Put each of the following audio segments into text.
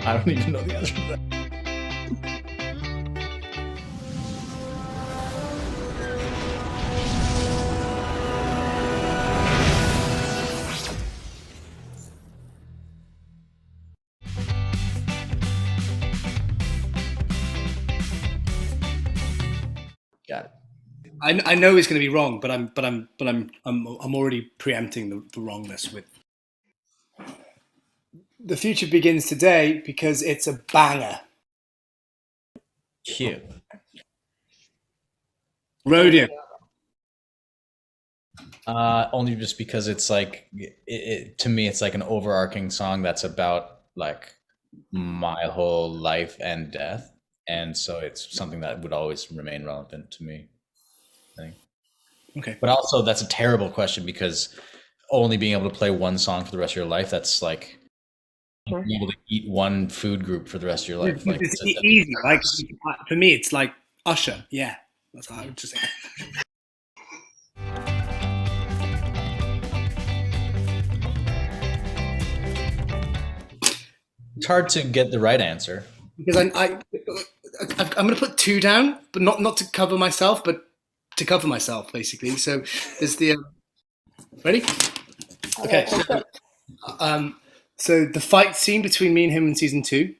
I don't even know the answer to that. Got it. I know it's going to be wrong, but I'm already preempting the wrongness with. The future begins today because it's a banger. Cute. Rodeo. Only just because it's like to me, it's like an overarching song that's about like my whole life and death, and so it's something that would always remain relevant to me, I think. Okay. But also, that's a terrible question because only being able to play one song for the rest of your life, that's like being able to eat one food group for the rest of your life. Like It's easy. Like for me, it's like Usher. Yeah, that's how I would just say. it's hard to get the right answer. Because I'm going to put two down, but not to cover myself, but to cover myself, basically. So there's the ready. Okay. So the fight scene between me and him in season 2,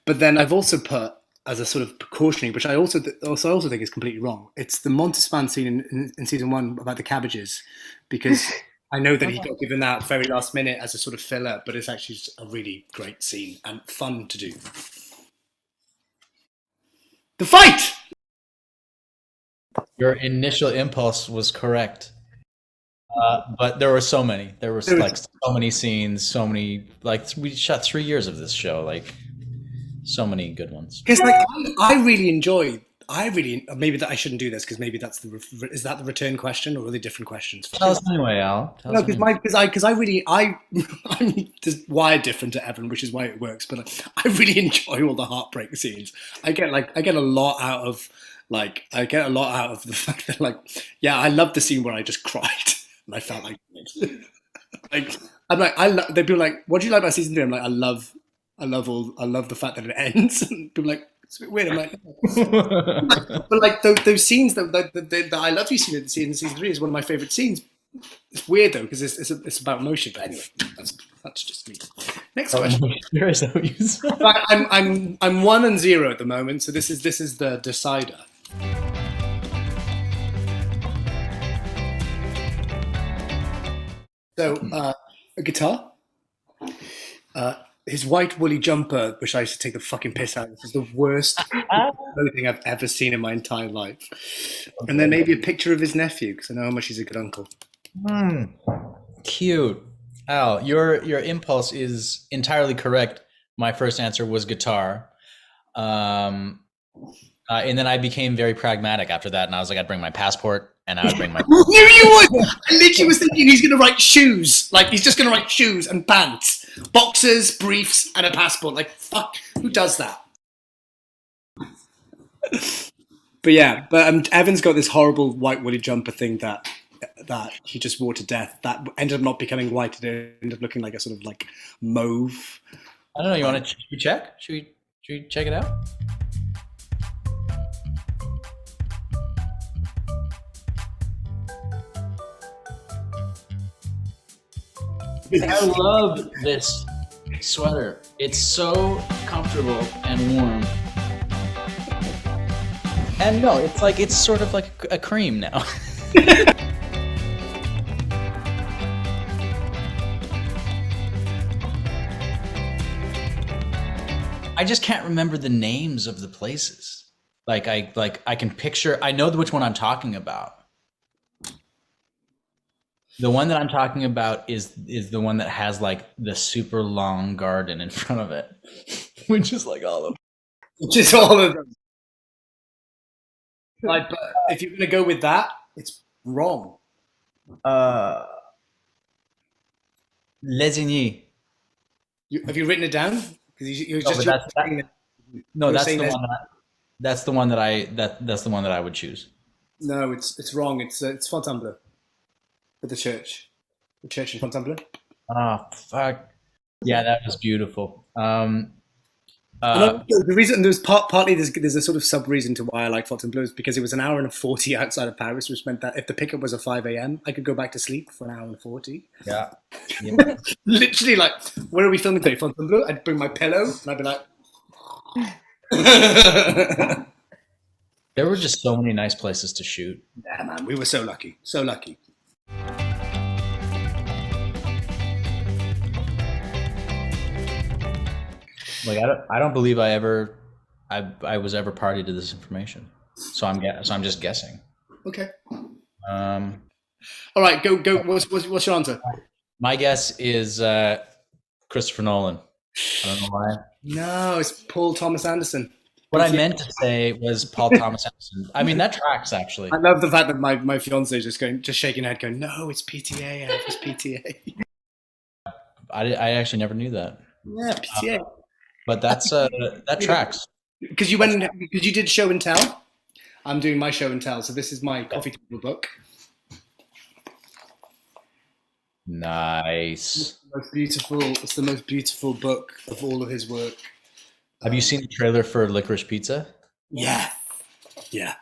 but then I've also put as a sort of precautionary, which I also think is completely wrong. It's the Montespan scene in season 1 about the cabbages, because I know that he got given that very last minute as a sort of filler, but it's actually just a really great scene and fun to do. The fight! Your initial impulse was correct. But there were so many. There were like so many scenes, so many, like we shot 3 years of this show, like so many good ones. Because like I really enjoy. Maybe that I shouldn't do this because maybe is that the return question, or are they different questions? Tell us anyway, Al. No, because I'm just wired different to Evan, which is why it works. But I really enjoy all the heartbreak scenes. I get a lot out of the fact that yeah, I love the scene where I just cried and I felt like they'd be like, what do you like about season 3? I'm like, I love the fact that it ends. And people are like, it's a bit weird. I'm like, but like those scenes that I love you seeing in season 3 is one of my favorite scenes. It's weird though because it's about emotion. But anyway, that's just me. Next question. I'm 1-0 at the moment, so this is the decider. So a guitar. His white woolly jumper, which I used to take the fucking piss out of. This is the worst clothing I've ever seen in my entire life. And then maybe a picture of his nephew, because I know how much he's a good uncle. Cute. Al, your impulse is entirely correct. My first answer was guitar. And then I became very pragmatic after that, and I was like, I'd bring my passport, and I would bring my... No, you would! I literally was thinking he's going to write shoes. Like, he's just going to write shoes and pants. Boxers, briefs, and a passport. Like, fuck, who does that? But yeah, Evan's got this horrible white woolly jumper thing that he just wore to death. That ended up not becoming white. It ended up looking like a sort of like mauve. I don't know, you want to check? Should we check it out? I love this sweater. It's so comfortable and warm. And no, it's sort of like a cream now. I just can't remember the names of the places. I can picture, I know which one I'm talking about. The one that I'm talking about is the one that has like the super long garden in front of it, which is like all of them. Which is all of them. Like, but if you're going to go with that, it's wrong. Lesigny. Have you written it down? That's the one that I would choose. No, it's wrong. It's Fontainebleau. At the church in Fontainebleau. Oh fuck! Yeah, that was beautiful. And Uh, the reason there's partly there's a sort of sub reason to why I like Fontainebleau is because it was an hour and 40 outside of Paris, which meant that if the pickup was at 5 a.m., I could go back to sleep for an hour and 40. yeah, yeah. Literally, like, where are we filming today? Fontainebleau. I'd bring my pillow and I'd be like, There were just so many nice places to shoot. yeah, man, we were so lucky, so lucky. Like I don't believe I was ever party to this information. So I'm just guessing. Okay. Um, All right, go. What's your answer? my guess is Christopher Nolan. I don't know why. No, it's Paul Thomas Anderson. What I meant to say was Paul Thomas Anderson. I mean, that tracks actually. I love the fact that my fiance is just shaking her head, going, "No, it's PTA. Ev, it's PTA." I actually never knew that. Yeah, PTA. But that tracks. Because you did show and tell. I'm doing my show and tell, so this is my coffee table book. Nice. It's the most beautiful book of all of his work. Have you seen the trailer for Licorice Pizza? Yeah. It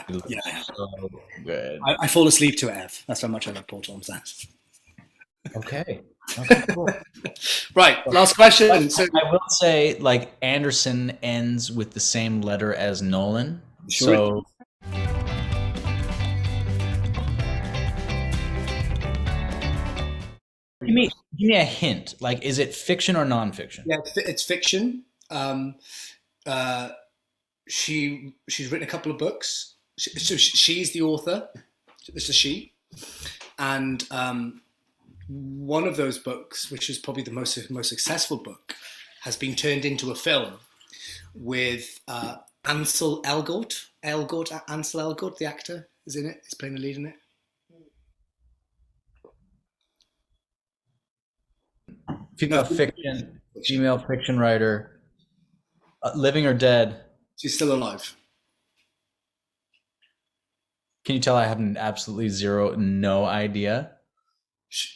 looks so good. I fall asleep to it, Ev. That's how much I love Paul Thomas Anderson. Okay, cool. Right, last question. So, I will say, like, Anderson ends with the same letter as Nolan. Sure. So give me a hint. Like, is it fiction or nonfiction? yeah, it's fiction. She's written a couple of books. So she's the author. This is she, and one of those books, which is probably the most successful book, has been turned into a film with Ansel Elgort. Ansel Elgort, the actor, is in it. He's playing the lead in it. Female fiction, female fiction writer, living or dead. She's still alive. Can you tell I have an absolutely no idea?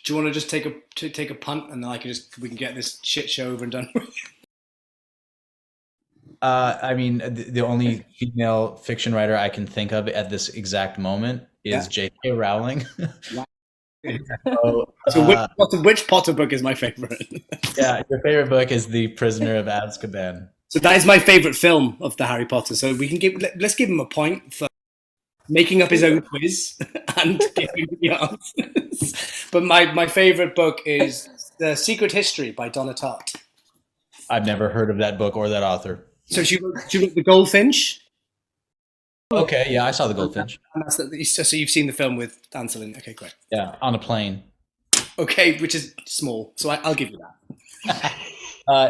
Do you want to just take a punt, and then we can get this shit show over and done with? I mean, the only female fiction writer I can think of at this exact moment is J.K. Rowling. So which Potter book is my favorite? Yeah, your favorite book is The Prisoner of Azkaban. So that is my favorite film of the Harry Potter. So let's give him a point for making up his own quiz and giving the answers. But my favorite book is The Secret History by Donna Tartt. I've never heard of that book or that author. So she wrote The Goldfinch. Okay, yeah, I saw The Goldfinch. And so you've seen the film with Ansel in. Okay, great. Yeah, on a plane. Okay, which is small. So I'll give you that.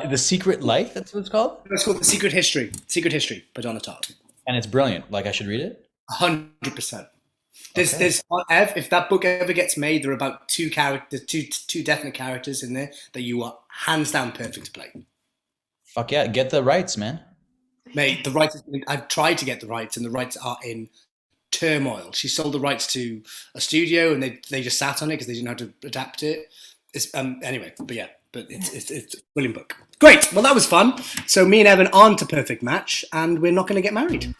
The Secret Life, that's what it's called? It's called The Secret History. Secret History by Donna Tartt. And it's brilliant. Like, I should read it? 100%. There's Ev, if that book ever gets made, there are about two definite characters in there that you are hands down perfect to play. Fuck yeah, get the rights, man. Mate, the rights, I've tried to get the rights, and the rights are in turmoil. She sold the rights to a studio, and they just sat on it because they didn't know how to adapt it. It's anyway, but it's a brilliant book. Great, well that was fun. So me and Evan aren't a perfect match, and we're not going to get married.